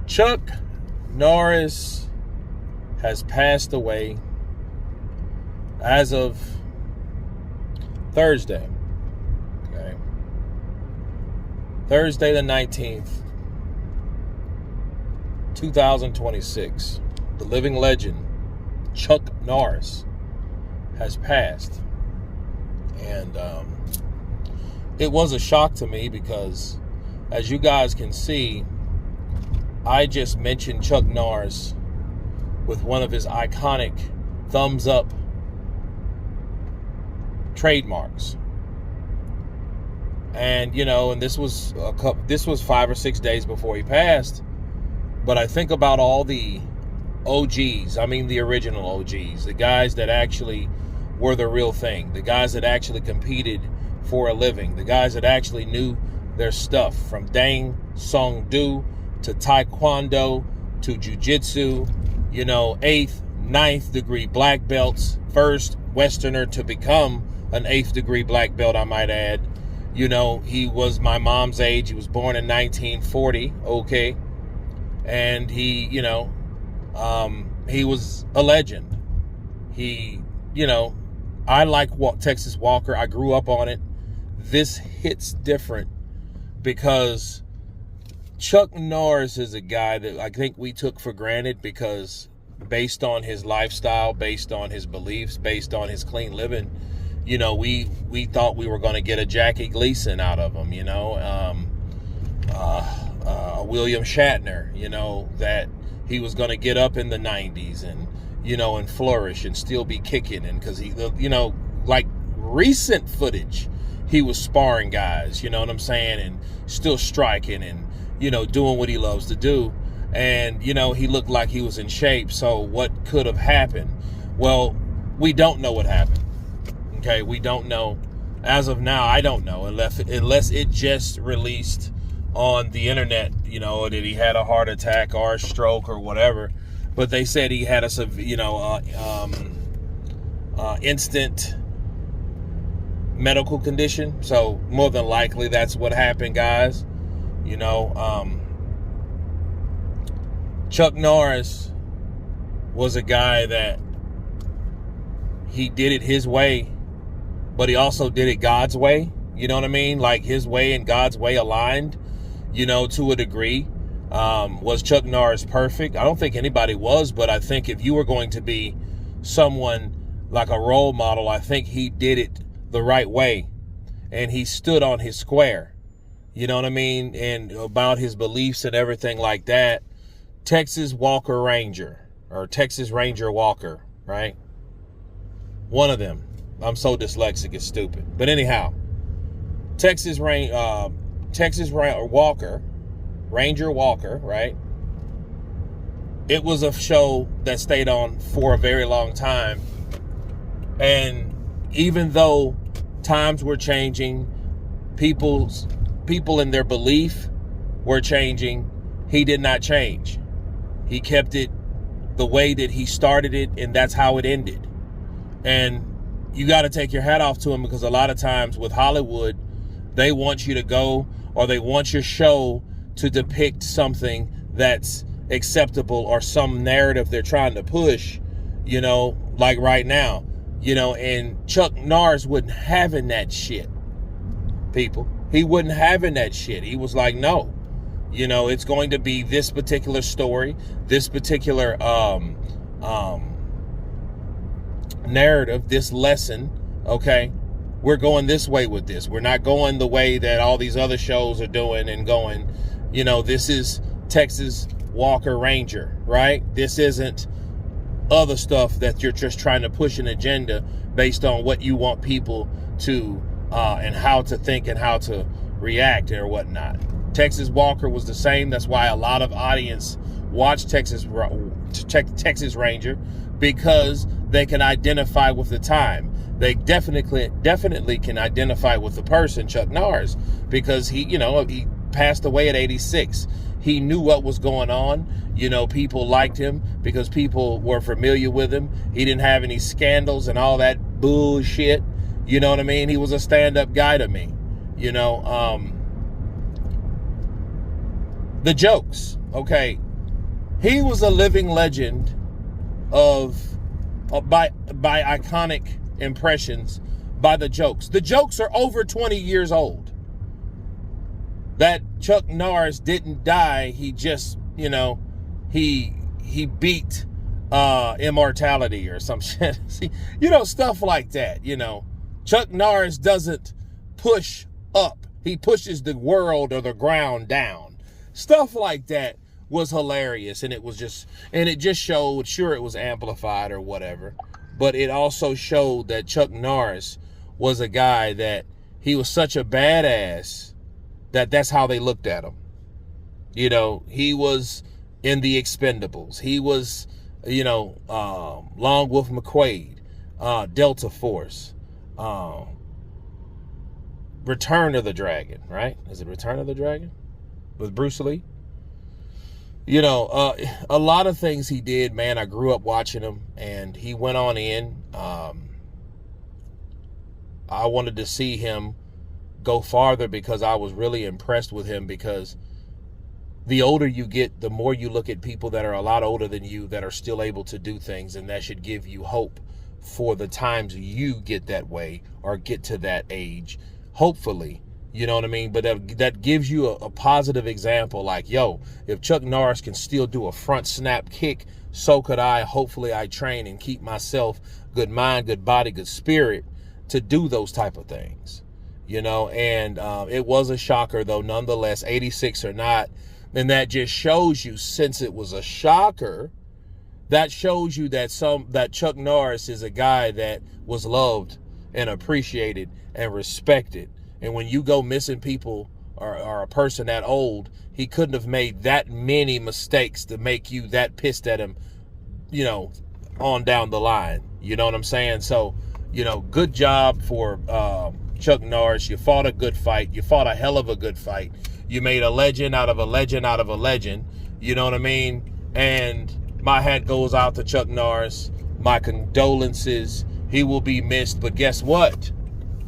Chuck Norris has passed away as of Thursday. Okay. Thursday the 19th, 2026. The living legend, Chuck Norris, has passed. And it was a shock to me because, as you guys can see, I just mentioned Chuck Norris with one of his iconic thumbs up trademarks. And and this was 5 or 6 days before he passed. But I think about all the OGs, I mean the original OGs, the guys that actually were the real thing, the guys that actually competed for a living, the guys that actually knew their stuff, from Dang Song Do to Taekwondo to Jiu-Jitsu, 8th, 9th degree black belts, first Westerner to become an 8th degree black belt, I might add. He was my mom's age. He was born in 1940, okay? And he was a legend. I like Texas Walker. I grew up on it. This hits different because Chuck Norris is a guy that I think we took for granted because based on his lifestyle, based on his beliefs, based on his clean living, we thought we were going to get a Jackie Gleason out of him, William Shatner, that he was going to get up in the 90s and, and flourish and still be kicking. And because he, like recent footage, he was sparring guys, you know what I'm saying? And still striking and, doing what he loves to do. And, he looked like he was in shape. So what could have happened? Well, we don't know what happened. Okay, we don't know. As of now, I don't know unless it just released on the internet, that he had a heart attack or a stroke or whatever. But they said he had instant medical condition. So more than likely that's what happened, guys. Chuck Norris was a guy that he did it his way, but he also did it God's way. You know what I mean? Like his way and God's way aligned, to a degree. Was Chuck Norris perfect? I don't think anybody was, but I think if you were going to be someone like a role model, I think he did it the right way. And he stood on his square. You know what I mean? And about his beliefs and everything like that. Texas Walker Ranger, or Texas Ranger Walker, right? One of them. I'm so dyslexic, it's stupid. But anyhow, Texas Walker, Ranger Walker, right? It was a show that stayed on for a very long time. And even though times were changing, people in their belief were changing, he did not change. He kept it the way that he started it, and that's how it ended. And you got to take your hat off to him, because a lot of times with Hollywood, they want you to go, or they want your show to depict something that's acceptable or some narrative they're trying to push, like right now, and Chuck Norris wasn't having that shit, people. He wasn't having that shit. He was like, no, it's going to be this particular story, this particular narrative, this lesson, okay? We're going this way with this. We're not going the way that all these other shows are doing and going, this is Texas Walker Ranger, right? This isn't other stuff that you're just trying to push an agenda based on what you want people to and how to think and how to react or whatnot. Texas Walker was the same. That's why a lot of audience watch Texas Ranger, because they can identify with the time. They definitely can identify with the person, Chuck Norris, because he passed away at 86. He knew what was going on. People liked him because people were familiar with him. He didn't have any scandals and all that bullshit. You know what I mean? He was a stand-up guy to me. The jokes. Okay, He was a living legend of by iconic impressions, by the jokes. The jokes are over 20 years old. That Chuck Norris didn't die. He just, he beat immortality or some shit. See, stuff like that. Chuck Norris doesn't push up. He pushes the world or the ground down. Stuff like that was hilarious, and it just showed, sure, it was amplified or whatever, but it also showed that Chuck Norris was a guy that he was such a badass that's how they looked at him. He was in the Expendables. He was, Long Wolf McQuade, Delta Force, Return of the Dragon, right? Is it Return of the Dragon with Bruce Lee? A lot of things he did, man. I grew up watching him, and he went on in. I wanted to see him go farther because I was really impressed with him, because the older you get, the more you look at people that are a lot older than you that are still able to do things, and that should give you hope for the times you get that way or get to that age, hopefully. You know what I mean? But that gives you a positive example. Like, yo, if Chuck Norris can still do a front snap kick, so could I. Hopefully I train and keep myself good mind, good body, good spirit to do those type of things. And it was a shocker, though, nonetheless, 86 or not. And that just shows you, since it was a shocker, that shows you that Chuck Norris is a guy that was loved and appreciated and respected. And when you go missing people or a person that old, he couldn't have made that many mistakes to make you that pissed at him, on down the line. You know what I'm saying? So, good job for Chuck Norris. You fought a good fight. You fought a hell of a good fight. You made a legend out of a legend out of a legend. You know what I mean? And my hat goes out to Chuck Norris. My condolences. He will be missed. But guess what?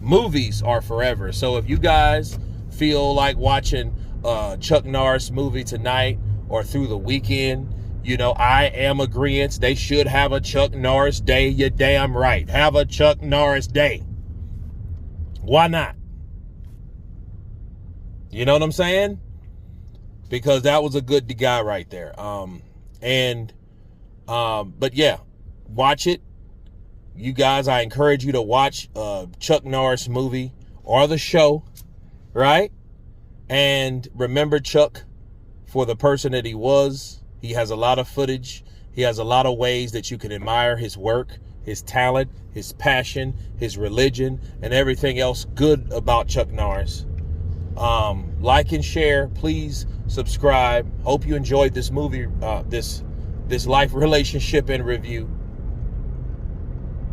Movies are forever. So if you guys feel like watching a Chuck Norris movie tonight or through the weekend, I am agreeing. They should have a Chuck Norris Day. You're damn right. Have a Chuck Norris Day. Why not? You know what I'm saying? Because that was a good guy right there. But yeah, watch it. You guys, I encourage you to watch Chuck Norris movie or the show, right? And remember Chuck for the person that he was. He has a lot of footage. He has a lot of ways that you can admire his work, his talent, his passion, his religion, and everything else good about Chuck Norris. Like and share. Please subscribe. Hope you enjoyed this movie, this life, relationship, and review.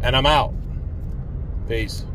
And I'm out. Peace.